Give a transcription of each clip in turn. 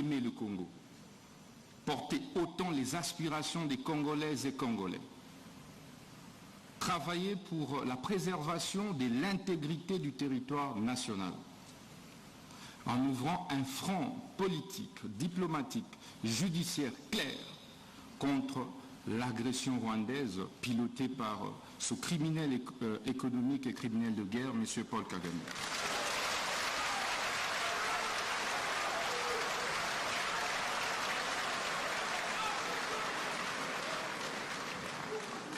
aimer le Congo, porter autant les aspirations des Congolaises et Congolais, travailler pour la préservation de l'intégrité du territoire national, en ouvrant un front politique, diplomatique, judiciaire clair contre l'agression rwandaise pilotée par ce criminel économique et criminel de guerre, M. Paul Kagame.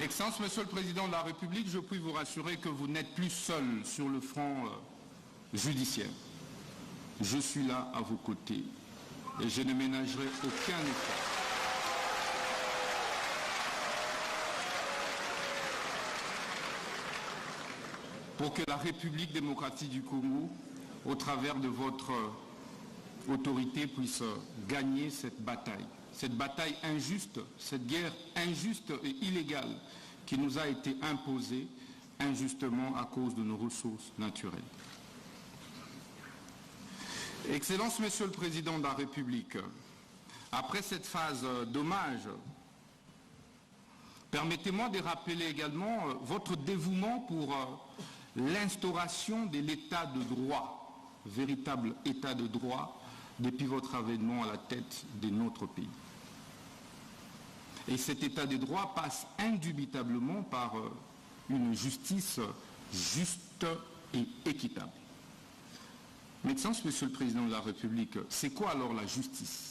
Excellence, Monsieur le Président de la République, je puis vous rassurer que vous n'êtes plus seul sur le front judiciaire. Je suis là à vos côtés et je ne ménagerai aucun effort pour que la République démocratique du Congo, au travers de votre autorité, puisse gagner cette bataille injuste, cette guerre injuste et illégale qui nous a été imposée injustement à cause de nos ressources naturelles. Excellence, Monsieur le Président de la République, après cette phase d'hommage, permettez-moi de rappeler également votre dévouement pour l'instauration de l'état de droit, véritable état de droit, depuis votre avènement à la tête de notre pays. Et cet état de droit passe indubitablement par une justice juste et équitable. Mais Excellence, Monsieur le Président de la République, c'est quoi alors la justice?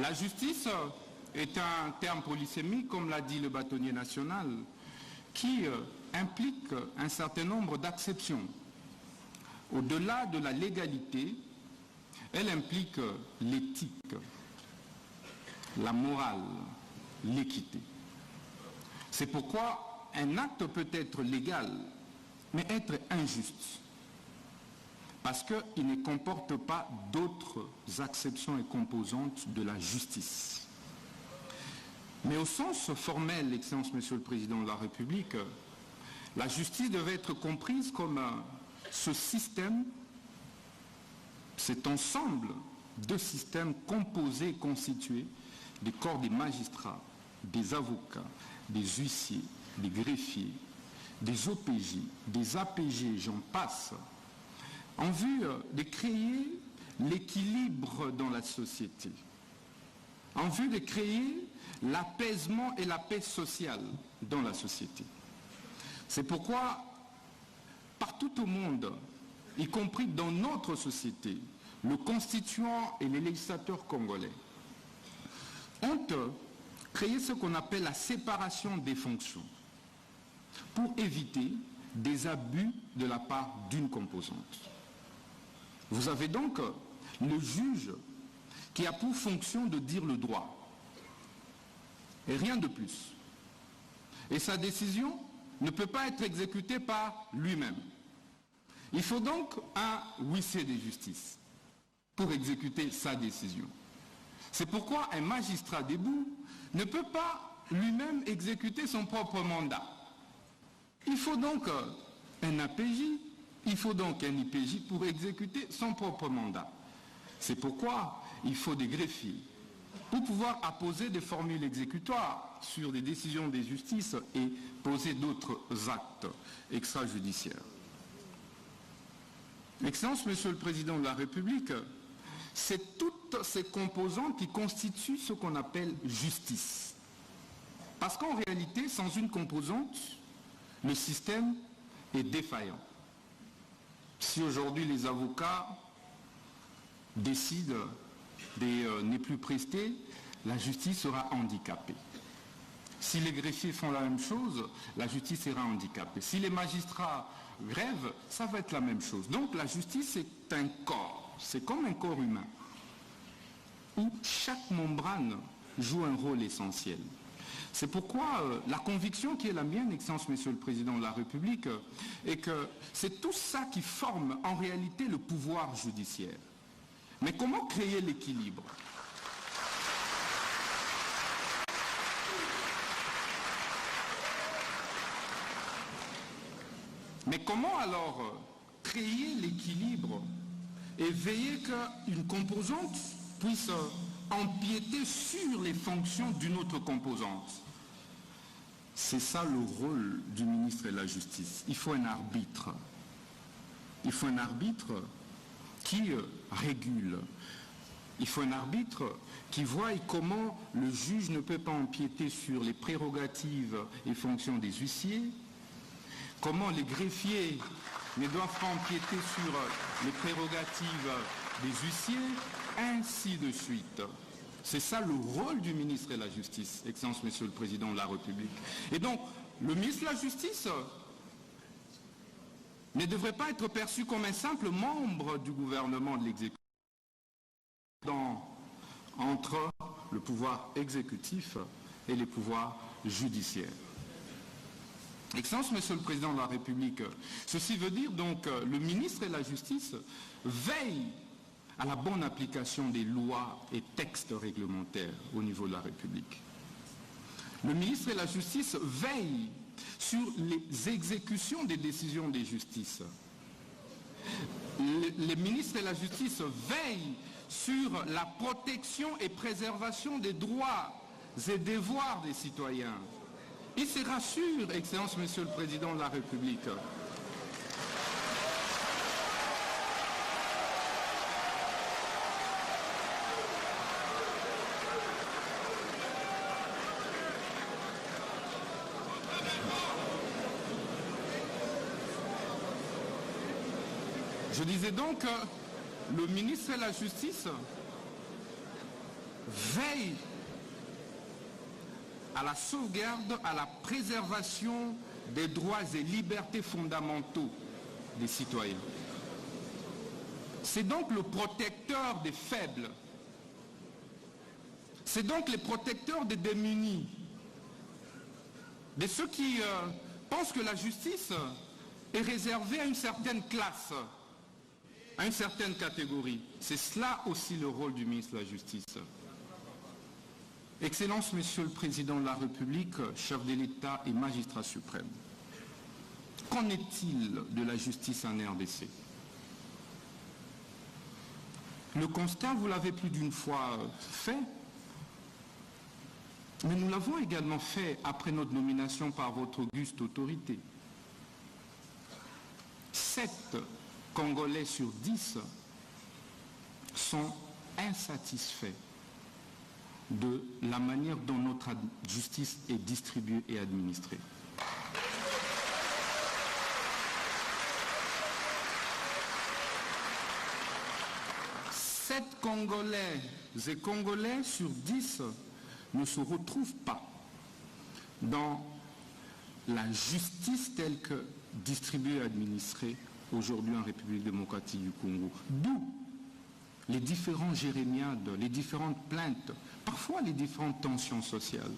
La justice est un terme polysémique, comme l'a dit le bâtonnier national, qui implique un certain nombre d'acceptions. Au-delà de la légalité, elle implique l'éthique, la morale, l'équité. C'est pourquoi un acte peut être légal, mais être injuste, parce qu'il ne comporte pas d'autres acceptions et composantes de la justice. Mais au sens formel, Excellence, Monsieur le Président de la République, la justice devait être comprise comme ce système, cet ensemble de systèmes composés et constitués des corps des magistrats, des avocats, des huissiers, des greffiers, des OPJ, des APG, j'en passe, en vue de créer l'équilibre dans la société, en vue de créer l'apaisement et la paix sociale dans la société. C'est pourquoi, partout au monde, y compris dans notre société, le constituant et les législateurs congolais ont créé ce qu'on appelle la séparation des fonctions pour éviter des abus de la part d'une composante. Vous avez donc le juge qui a pour fonction de dire le droit et rien de plus. Et sa décision ne peut pas être exécutée par lui-même. Il faut donc un huissier de justice pour exécuter sa décision. C'est pourquoi un magistrat debout ne peut pas lui-même exécuter son propre mandat. Il faut donc un APJ, il faut donc un IPJ pour exécuter son propre mandat. C'est pourquoi il faut des greffiers pour pouvoir apposer des formules exécutoires sur des décisions des justices et poser d'autres actes extrajudiciaires. Excellence, Monsieur le Président de la République, c'est toutes ces composantes qui constituent ce qu'on appelle justice. Parce qu'en réalité, sans une composante, le système est défaillant. Si aujourd'hui les avocats décident de ne plus prester, la justice sera handicapée. Si les greffiers font la même chose, la justice sera handicapée. Si les magistrats grèvent, ça va être la même chose. Donc la justice est un corps, c'est comme un corps humain, où chaque membrane joue un rôle essentiel. C'est pourquoi la conviction qui est la mienne, Excellence, Monsieur le Président de la République, est que c'est tout ça qui forme en réalité le pouvoir judiciaire. Mais comment créer l'équilibre? Mais comment alors créer l'équilibre et veiller qu'une composante puisse empiéter sur les fonctions d'une autre composante? C'est ça le rôle du ministre de la Justice. Il faut un arbitre. Il faut un arbitre qui régule. Il faut un arbitre qui voit comment le juge ne peut pas empiéter sur les prérogatives et fonctions des huissiers, comment les greffiers ne doivent pas empiéter sur les prérogatives des huissiers, ainsi de suite. C'est ça le rôle du ministre de la Justice, Excellence Monsieur le Président de la République. Et donc, le ministre de la Justice ne devrait pas être perçu comme un simple membre du gouvernement de l'exécutif entre le pouvoir exécutif et les pouvoirs judiciaires. Excellence Monsieur le Président de la République, ceci veut dire donc que le ministre de la Justice veille à la bonne application des lois et textes réglementaires au niveau de la République. Le ministre de la Justice veille sur les exécutions des décisions des justices. Le ministre de la Justice veille sur la protection et préservation des droits et devoirs des citoyens. Il se rassure, Excellence Monsieur le Président de la République. Je disais donc que le ministre de la Justice veille à la sauvegarde, à la préservation des droits et libertés fondamentaux des citoyens. C'est donc le protecteur des faibles. C'est donc le protecteur des démunis, de ceux qui pensent que la justice est réservée à une certaine classe, à une certaine catégorie. C'est cela aussi le rôle du ministre de la Justice. Excellence, Monsieur le Président de la République, chef de l'État et magistrat suprême, qu'en est-il de la justice en RDC? Le constat, vous l'avez plus d'une fois fait, mais nous l'avons également fait après notre nomination par votre auguste autorité. 7 Congolais sur 10 sont insatisfaits de la manière dont notre justice est distribuée et administrée. Sept Congolais et Congolais sur 10 ne se retrouvent pas dans la justice telle que distribuée et administrée aujourd'hui en République démocratique du Congo. D'où les différents jérémiades, les différentes plaintes, parfois les différentes tensions sociales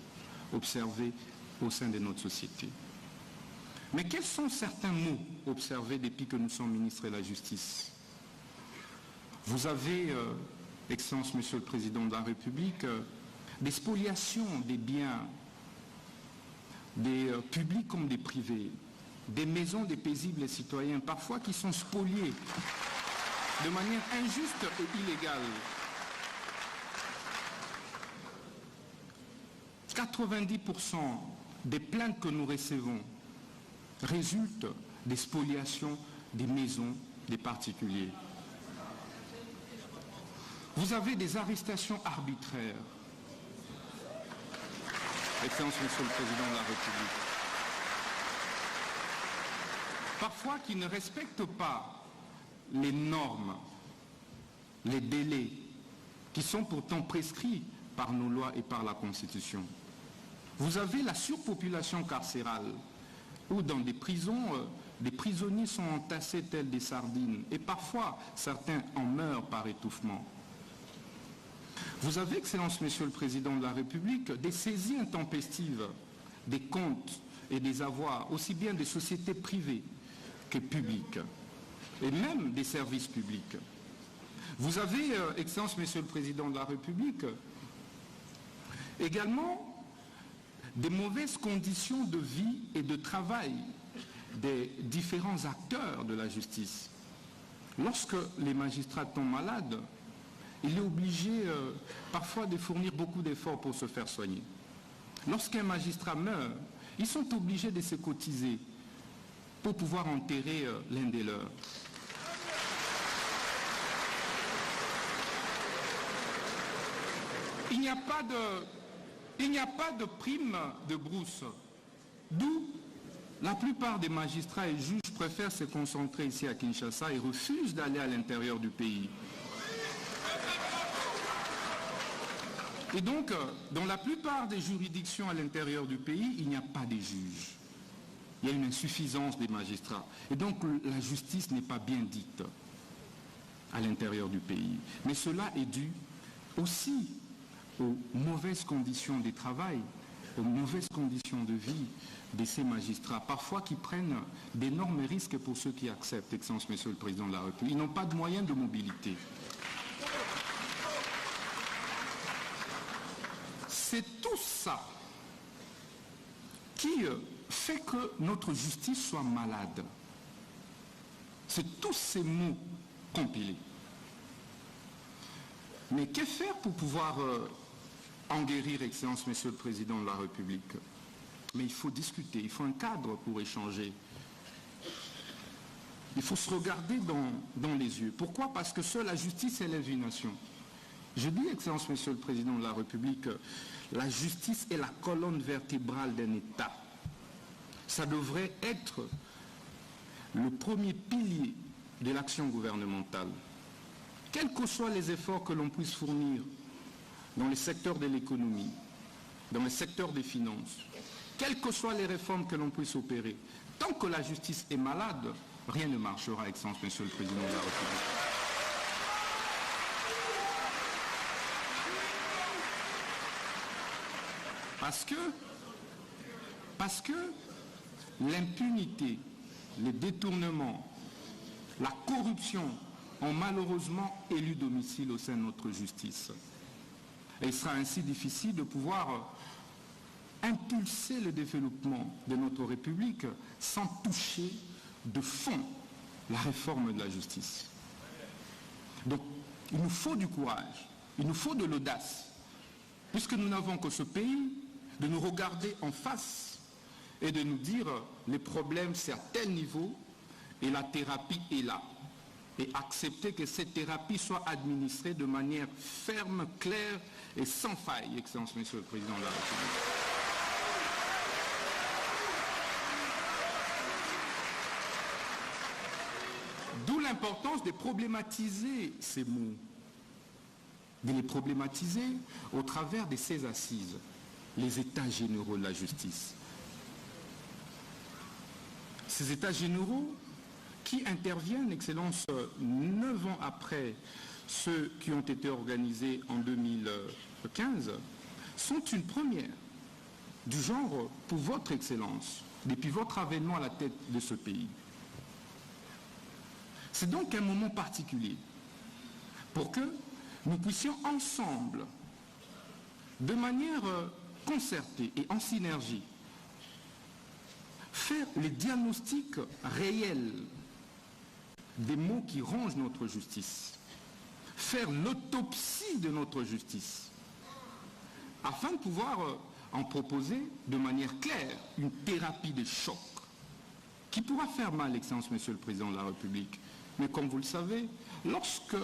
observées au sein de notre société. Mais quels sont certains mots observés depuis que nous sommes ministres de la Justice? Vous avez, Excellence Monsieur le Président de la République, des spoliations des biens, des publics comme des privés, des maisons des paisibles citoyens, parfois qui sont spoliés de manière injuste et illégale. 90% des plaintes que nous recevons résultent des spoliations des maisons des particuliers. Vous avez des arrestations arbitraires. Excellence Monsieur le Président de la République. Parfois qui ne respectent pas les normes, les délais qui sont pourtant prescrits par nos lois et par la Constitution. Vous avez la surpopulation carcérale où dans des prisons, des prisonniers sont entassés tels des sardines et parfois certains en meurent par étouffement. Vous avez, Excellence Monsieur le Président de la République, des saisies intempestives des comptes et des avoirs, aussi bien des sociétés privées que publiques, et même des services publics. Vous avez, Excellence Monsieur le Président de la République, également des mauvaises conditions de vie et de travail des différents acteurs de la justice. Lorsque les magistrats tombent malades, il est obligé parfois de fournir beaucoup d'efforts pour se faire soigner. Lorsqu'un magistrat meurt, ils sont obligés de se cotiser pour pouvoir enterrer l'un des leurs. Il n'y a pas de prime de brousse, d'où la plupart des magistrats et juges préfèrent se concentrer ici à Kinshasa et refusent d'aller à l'intérieur du pays. Et donc, dans la plupart des juridictions à l'intérieur du pays, il n'y a pas de juges. Il y a une insuffisance des magistrats. Et donc, la justice n'est pas bien dite à l'intérieur du pays. Mais cela est dû aussi aux mauvaises conditions de travail, aux mauvaises conditions de vie de ces magistrats, parfois qui prennent d'énormes risques pour ceux qui acceptent, Excellence Monsieur le Président de la République. Ils n'ont pas de moyens de mobilité. C'est tout ça qui fait que notre justice soit malade. C'est tous ces mots compilés. Mais que faire pour pouvoir en guérir, Excellence Monsieur le Président de la République? Mais il faut discuter, il faut un cadre pour échanger. Il faut se regarder dans les yeux. Pourquoi? Parce que seule la justice élève une nation. Je dis, Excellence Monsieur le Président de la République, la justice est la colonne vertébrale d'un État. Ça devrait être le premier pilier de l'action gouvernementale. Quels que soient les efforts que l'on puisse fournir dans les secteurs de l'économie, dans les secteurs des finances, quelles que soient les réformes que l'on puisse opérer, tant que la justice est malade, rien ne marchera, Excellence Monsieur le Président de la République. Parce que l'impunité, les détournements, la corruption ont malheureusement élu domicile au sein de notre justice. Et il sera ainsi difficile de pouvoir impulser le développement de notre République sans toucher de fond la réforme de la justice. Donc, il nous faut du courage, il nous faut de l'audace, puisque nous n'avons que ce pays, de nous regarder en face et de nous dire les problèmes c'est à tel niveau et la thérapie est là. Et accepter que cette thérapie soit administrée de manière ferme, claire et sans faille, Excellence Monsieur le Président de la République. D'où l'importance de problématiser ces mots, de les problématiser au travers de ces assises, les états généraux de la justice. Ces états généraux qui interviennent, Excellence, 9 ans après ceux qui ont été organisés en 2015, sont une première du genre pour votre Excellence, depuis votre avènement à la tête de ce pays. C'est donc un moment particulier pour que nous puissions ensemble, de manière concertée et en synergie, faire les diagnostics réels des maux qui rongent notre justice, faire l'autopsie de notre justice, afin de pouvoir en proposer de manière claire une thérapie de choc qui pourra faire mal, Excellence Monsieur le Président de la République. Mais comme vous le savez, lorsque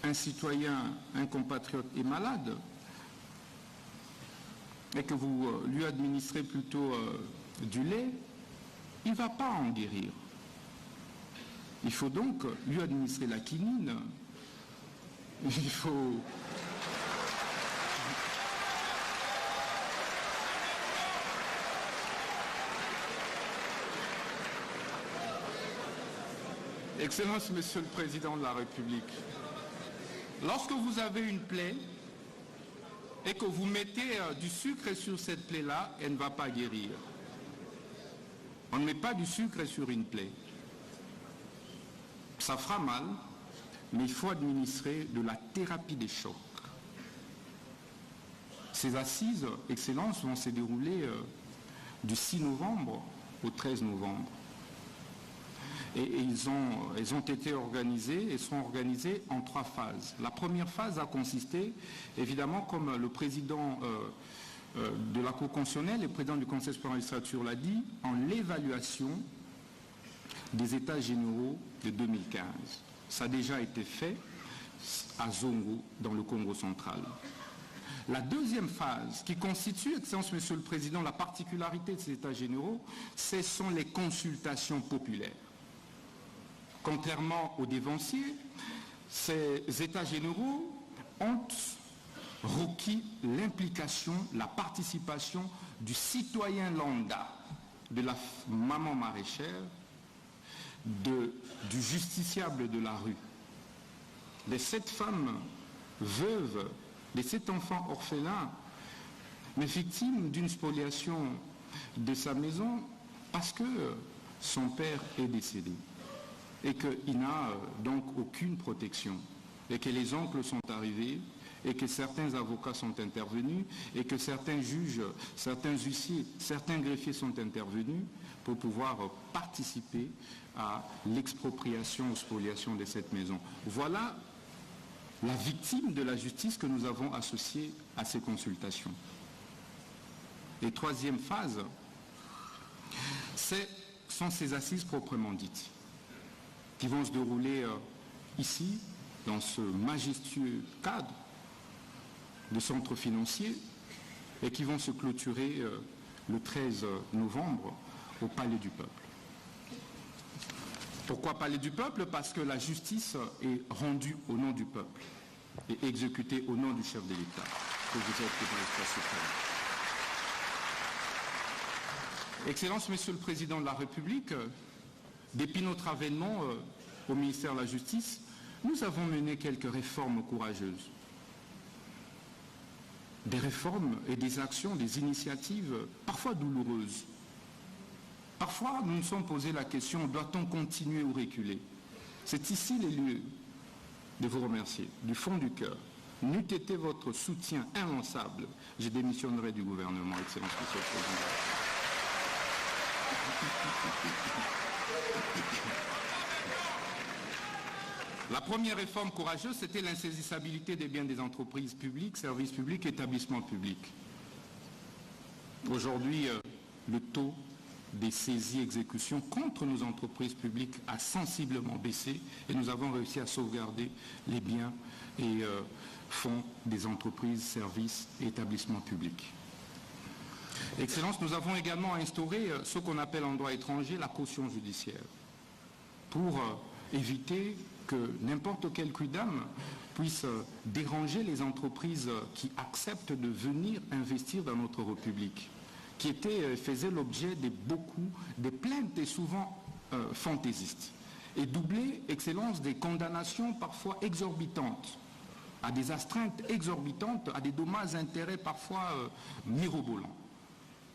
un citoyen, un compatriote est malade, et que vous lui administrez plutôt du lait, il ne va pas en guérir. Il faut donc lui administrer la quinine. Il faut... Excellence Monsieur le Président de la République, lorsque vous avez une plaie et que vous mettez du sucre sur cette plaie-là, elle ne va pas guérir. On ne met pas du sucre sur une plaie. Ça fera mal, mais il faut administrer de la thérapie des chocs. Ces assises, Excellence, vont se dérouler du 6 novembre au 13 novembre. elles ont été organisées et sont organisées en 3 phases. La première phase a consisté, évidemment, comme le président de la Cour constitutionnelle et le président du Conseil supérieur de la magistrature l'a dit, en l'évaluation des États généraux de 2015. Ça a déjà été fait à Zongo, dans le Congo central. La deuxième phase, qui constitue, Excellence Monsieur le Président, la particularité de ces États généraux, ce sont les consultations populaires. Contrairement aux dévanciers, ces États généraux ont requis l'implication, la participation du citoyen lambda, de la maman maraîchère, du justiciable de la rue, des 7 femmes veuves, des 7 enfants orphelins, mais victimes d'une spoliation de sa maison parce que son père est décédé et qu'il n'a donc aucune protection, et que les oncles sont arrivés, et que certains avocats sont intervenus, et que certains juges, certains huissiers, certains greffiers sont intervenus pour pouvoir participer à l'expropriation ou spoliation de cette maison. Voilà la victime de la justice que nous avons associée à ces consultations. Et troisième phase, sont ces assises proprement dites, qui vont se dérouler ici, dans ce majestueux cadre de centre financier, et qui vont se clôturer le 13 novembre au Palais du Peuple. Pourquoi Palais du Peuple? Parce que la justice est rendue au nom du peuple et exécutée au nom du chef de l'État, que vous êtes dans l'espace suprême. Excellence, Monsieur le Président de la République, depuis notre avènement au ministère de la Justice, nous avons mené quelques réformes courageuses. Des réformes et des actions, des initiatives parfois douloureuses. Parfois, nous nous sommes posé la question, doit-on continuer ou reculer? C'est ici les lieux de vous remercier, du fond du cœur. N'eût été votre soutien inlassable, je démissionnerai du gouvernement, Excellence, Monsieur le Président. La première réforme courageuse, c'était l'insaisissabilité des biens des entreprises publiques, services publics, établissements publics. Aujourd'hui, le taux des saisies exécutions contre nos entreprises publiques a sensiblement baissé et nous avons réussi à sauvegarder les biens et fonds des entreprises, services et établissements publics. Excellence, nous avons également instauré ce qu'on appelle en droit étranger la caution judiciaire pour éviter que n'importe quel quidam puisse déranger les entreprises qui acceptent de venir investir dans notre République, qui faisait l'objet de beaucoup de plaintes et souvent fantaisistes, et doubler, Excellence, des condamnations parfois exorbitantes, à des astreintes exorbitantes, à des dommages-intérêts parfois mirobolants,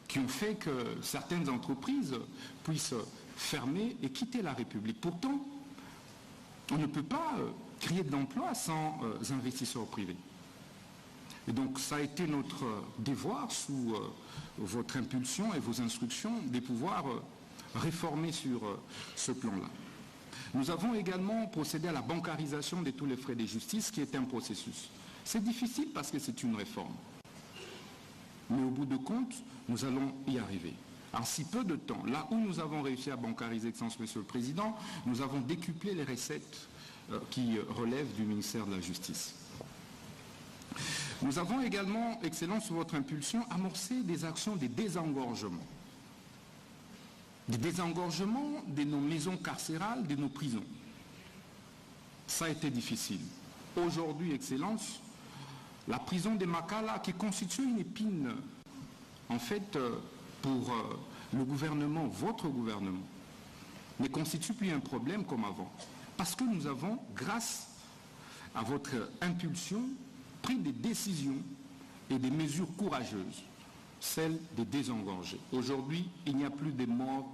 qui ont fait que certaines entreprises puissent fermer et quitter la République. Pourtant, on ne peut pas créer de l'emploi sans investisseurs privés. Et donc, ça a été notre devoir, sous votre impulsion et vos instructions, de pouvoir réformer sur ce plan-là. Nous avons également procédé à la bancarisation de tous les frais de justice, qui est un processus. C'est difficile parce que c'est une réforme. Mais au bout de compte, nous allons y arriver. En si peu de temps, là où nous avons réussi à bancariser, Excellence, Monsieur le Président, nous avons décuplé les recettes qui relèvent du ministère de la Justice. Nous avons également, Excellence, sous votre impulsion, amorcé des actions de désengorgement. Des désengorgements de nos maisons carcérales, de nos prisons. Ça a été difficile. Aujourd'hui, Excellence, la prison de Makala, qui constitue une épine, en fait, pour le gouvernement, votre gouvernement, ne constitue plus un problème comme avant. Parce que nous avons, grâce à votre impulsion, pris des décisions et des mesures courageuses, celles de désengorger. Aujourd'hui, il n'y a plus de morts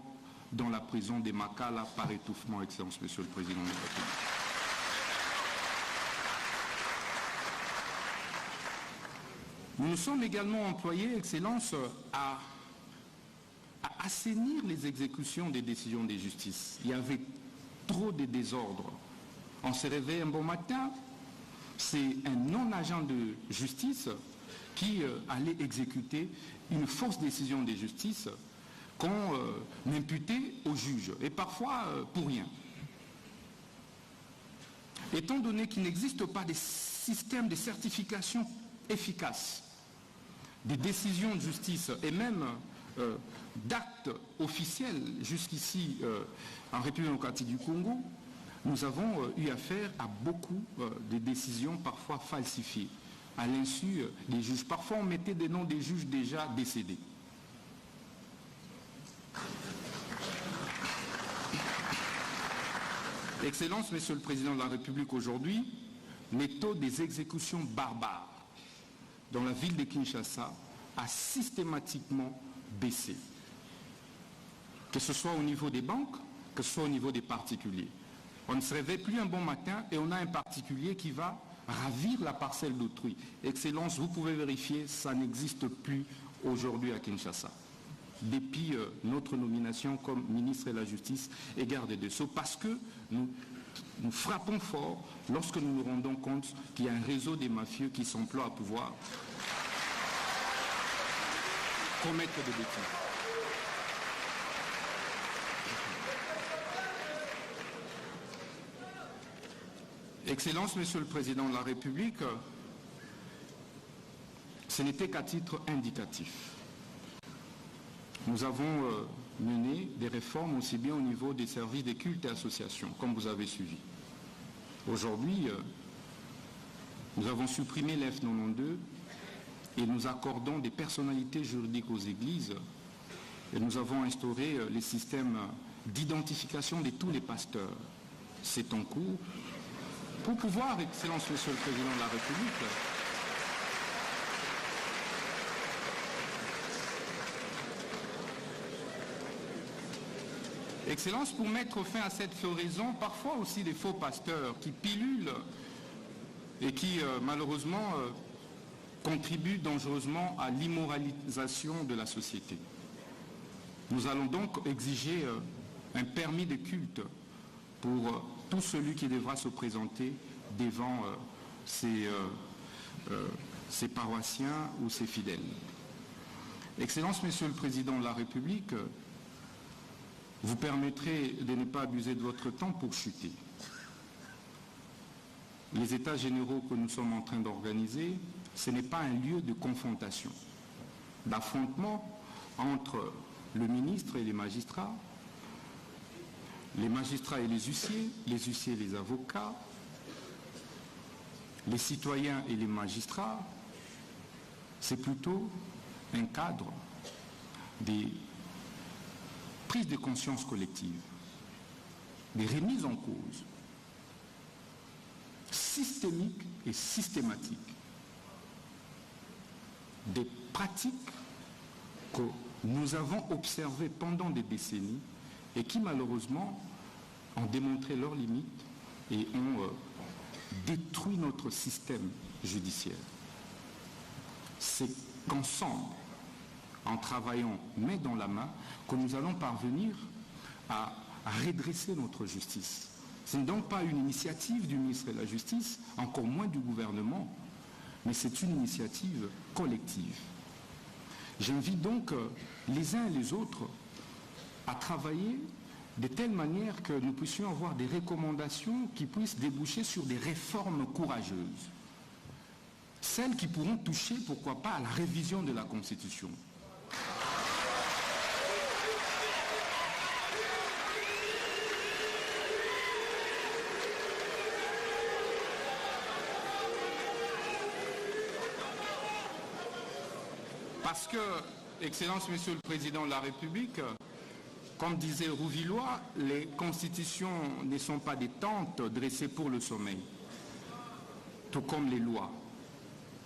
dans la prison des Makala par étouffement, Excellence, Monsieur le Président de la République. Nous nous sommes également employés, Excellence, à assainir les exécutions des décisions de justice. Il y avait trop de désordre. On se réveille un bon matin, c'est un non-agent de justice qui allait exécuter une fausse décision de justice qu'on imputait au juge, et parfois pour rien. Étant donné qu'il n'existe pas de système de certification efficace des décisions de justice et même d'actes officiels jusqu'ici en République démocratique du Congo, nous avons eu affaire à beaucoup de décisions parfois falsifiées à l'insu des juges. Parfois on mettait des noms des juges déjà décédés. Excellence, Monsieur le Président de la République, aujourd'hui, les taux des exécutions barbares dans la ville de Kinshasa a systématiquement baissé. Que ce soit au niveau des banques, que ce soit au niveau des particuliers. On ne se réveille plus un bon matin et on a un particulier qui va ravir la parcelle d'autrui. Excellence, vous pouvez vérifier, ça n'existe plus aujourd'hui à Kinshasa. Depuis notre nomination comme ministre de la Justice et garde des Sceaux, parce que nous frappons fort lorsque nous nous rendons compte qu'il y a un réseau des mafieux qui s'emploie à pouvoir commettre des bêtises. Excellence, Monsieur le Président de la République, ce n'était qu'à titre indicatif. Nous avons mené des réformes aussi bien au niveau des services des cultes et associations, comme vous avez suivi. Aujourd'hui, nous avons supprimé l'F92 et nous accordons des personnalités juridiques aux églises et nous avons instauré les systèmes d'identification de tous les pasteurs. C'est en cours. Pour pouvoir, Excellence, Monsieur le Président de la République, Excellence, pour mettre fin à cette floraison, parfois aussi des faux pasteurs qui pilulent et qui malheureusement contribuent dangereusement à l'immoralisation de la société. Nous allons donc exiger un permis de culte pour tout celui qui devra se présenter devant ses paroissiens ou ses fidèles. Excellence, Monsieur le Président de la République, vous permettrez de ne pas abuser de votre temps pour chuter. Les États généraux que nous sommes en train d'organiser, ce n'est pas un lieu de confrontation, d'affrontement entre le ministre et les magistrats et les huissiers et les avocats, les citoyens et les magistrats. C'est plutôt un cadre des prise de conscience collective, des remises en cause systémiques et systématiques, des pratiques que nous avons observées pendant des décennies et qui malheureusement ont démontré leurs limites et ont détruit notre système judiciaire. C'est qu'ensemble, en travaillant main dans la main, que nous allons parvenir à redresser notre justice. Ce n'est donc pas une initiative du ministre de la Justice, encore moins du gouvernement, mais c'est une initiative collective. J'invite donc les uns et les autres à travailler de telle manière que nous puissions avoir des recommandations qui puissent déboucher sur des réformes courageuses. Celles qui pourront toucher, pourquoi pas, à la révision de la Constitution. Parce que, Excellence, Monsieur le Président de la République, comme disait Rouvillois, les constitutions ne sont pas des tentes dressées pour le sommeil. Tout comme les lois,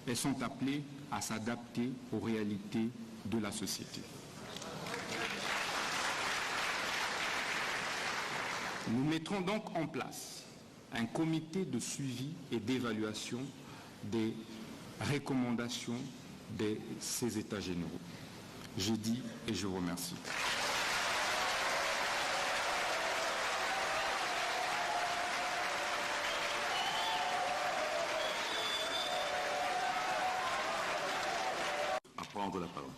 elles sont appelées à s'adapter aux réalités de la société. Nous mettrons donc en place un comité de suivi et d'évaluation des recommandations de ces États généraux. Je dis et je vous remercie. prendre la parole.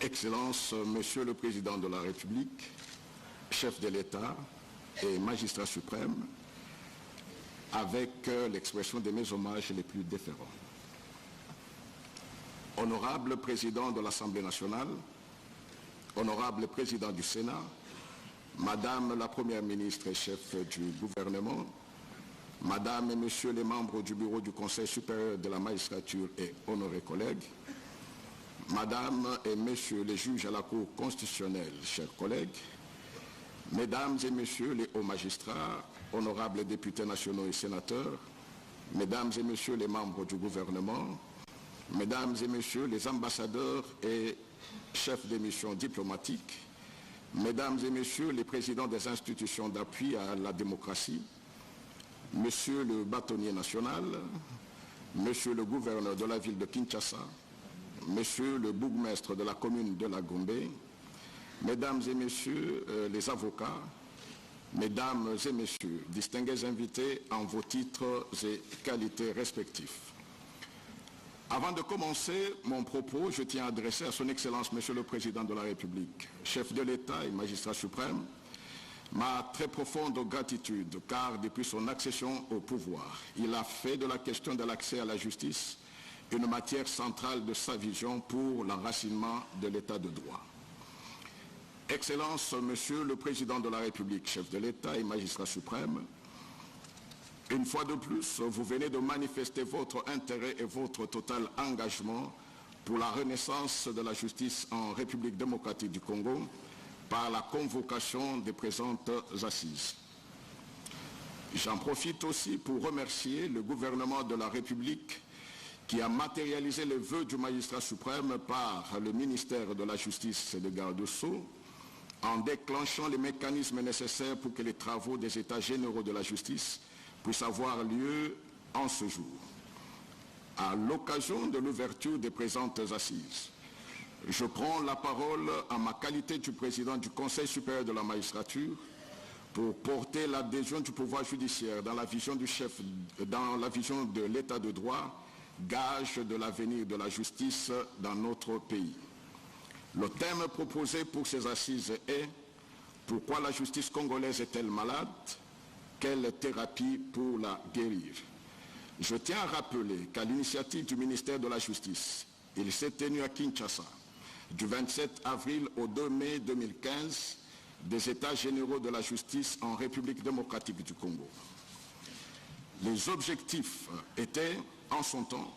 Excellences, Monsieur le Président de la République, chef de l'État et magistrat suprême, avec l'expression de mes hommages les plus déférents. Honorable Président de l'Assemblée nationale, Honorable Président du Sénat, Madame la Première ministre et chef du gouvernement, Madame et Messieurs les membres du Bureau du Conseil supérieur de la magistrature et honorés collègues, Madame et Messieurs les juges à la Cour constitutionnelle, chers collègues, Mesdames et Messieurs les hauts magistrats, honorables députés nationaux et sénateurs, Mesdames et Messieurs les membres du gouvernement, Mesdames et Messieurs les ambassadeurs et chefs des missions diplomatiques, Mesdames et Messieurs les présidents des institutions d'appui à la démocratie, Monsieur le bâtonnier national, Monsieur le gouverneur de la ville de Kinshasa, Monsieur le bourgmestre de la commune de la Gombe, Mesdames et Messieurs les avocats, Mesdames et Messieurs, distingués invités en vos titres et qualités respectifs. Avant de commencer mon propos, je tiens à adresser à son Excellence Monsieur le Président de la République, chef de l'État et magistrat suprême, ma très profonde gratitude, car depuis son accession au pouvoir, il a fait de la question de l'accès à la justice une matière centrale de sa vision pour l'enracinement de l'État de droit. Excellence, Monsieur le Président de la République, chef de l'État et magistrat suprême, une fois de plus, vous venez de manifester votre intérêt et votre total engagement pour la renaissance de la justice en République démocratique du Congo par la convocation des présentes assises. J'en profite aussi pour remercier le gouvernement de la République qui a matérialisé les vœux du magistrat suprême par le ministère de la Justice et des Gardes-Sceaux en déclenchant les mécanismes nécessaires pour que les travaux des États généraux de la justice puissent avoir lieu en ce jour. À l'occasion de l'ouverture des présentes assises, je prends la parole en ma qualité du président du Conseil supérieur de la magistrature pour porter l'adhésion du pouvoir judiciaire dans la vision du chef, dans la vision de l'état de droit, gage de l'avenir de la justice dans notre pays. Le thème proposé pour ces assises est « Pourquoi la justice congolaise est-elle malade? Quelle thérapie pour la guérir ?» Je tiens à rappeler qu'à l'initiative du ministère de la Justice, il s'est tenu à Kinshasa, du 27 avril au 2 mai 2015, des États généraux de la justice en République démocratique du Congo. Les objectifs étaient, en son temps,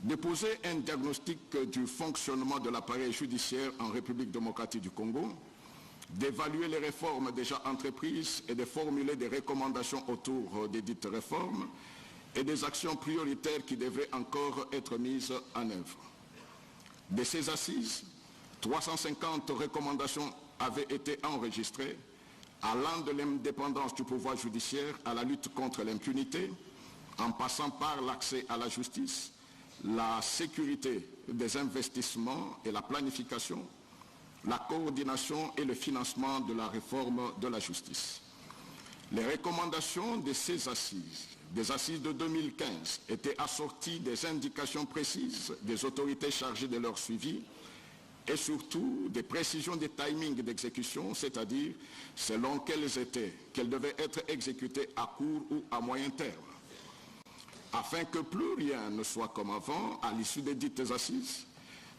de poser un diagnostic du fonctionnement de l'appareil judiciaire en République démocratique du Congo, d'évaluer les réformes déjà entreprises et de formuler des recommandations autour des dites réformes et des actions prioritaires qui devraient encore être mises en œuvre. De ces assises, 350 recommandations avaient été enregistrées, allant de l'indépendance du pouvoir judiciaire à la lutte contre l'impunité, en passant par l'accès à la justice, la sécurité des investissements et la planification, la coordination et le financement de la réforme de la justice. Les recommandations de ces assises, des assises de 2015, étaient assorties des indications précises des autorités chargées de leur suivi et surtout des précisions des timings d'exécution, c'est-à-dire selon qu'elles devaient être exécutées à court ou à moyen terme. Afin que plus rien ne soit comme avant, à l'issue des dites assises,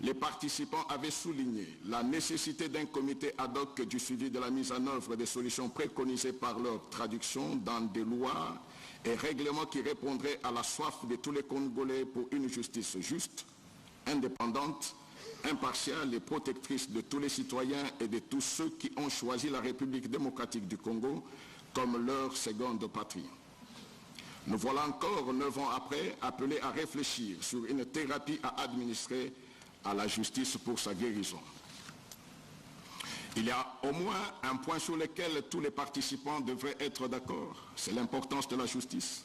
les participants avaient souligné la nécessité d'un comité ad hoc du suivi de la mise en œuvre des solutions préconisées par leur traduction dans des lois et règlements qui répondraient à la soif de tous les Congolais pour une justice juste, indépendante, impartiale et protectrice de tous les citoyens et de tous ceux qui ont choisi la République démocratique du Congo comme leur seconde patrie. Nous voilà encore 9 ans après appelés à réfléchir sur une thérapie à administrer à la justice pour sa guérison. Il y a au moins un point sur lequel tous les participants devraient être d'accord, c'est l'importance de la justice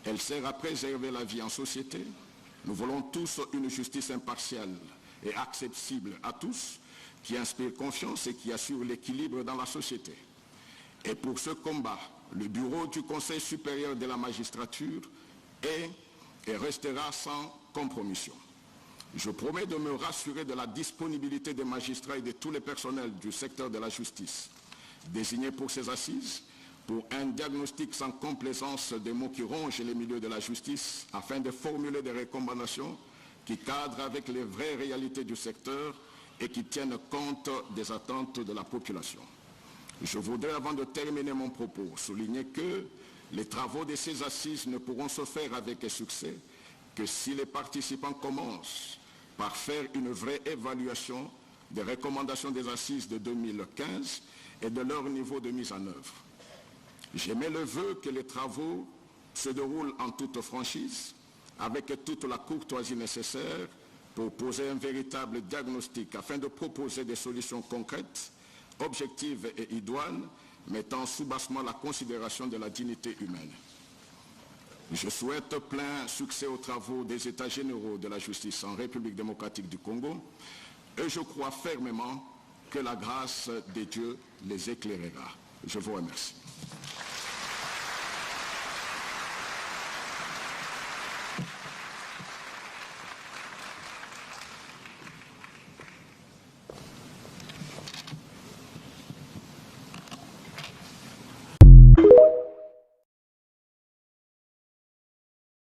Elle sert à préserver la vie en société. Nous voulons tous une justice impartiale et accessible à tous, qui inspire confiance et qui assure l'équilibre dans la société. Et pour ce combat, le bureau du Conseil supérieur de la magistrature est et restera sans compromission. Je promets de me rassurer de la disponibilité des magistrats et de tous les personnels du secteur de la justice désignés pour ces assises, pour un diagnostic sans complaisance des mots qui rongent les milieux de la justice, afin de formuler des recommandations qui cadrent avec les vraies réalités du secteur et qui tiennent compte des attentes de la population. Je voudrais, avant de terminer mon propos, souligner que les travaux de ces assises ne pourront se faire avec succès que si les participants commencent par faire une vraie évaluation des recommandations des assises de 2015 et de leur niveau de mise en œuvre. J'émets le vœu que les travaux se déroulent en toute franchise, avec toute la courtoisie nécessaire pour poser un véritable diagnostic afin de proposer des solutions concrètes, objectives et idoines, mettant sous bassement la considération de la dignité humaine. Je souhaite plein succès aux travaux des États généraux de la justice en République démocratique du Congo et je crois fermement que la grâce de Dieu les éclairera. Je vous remercie.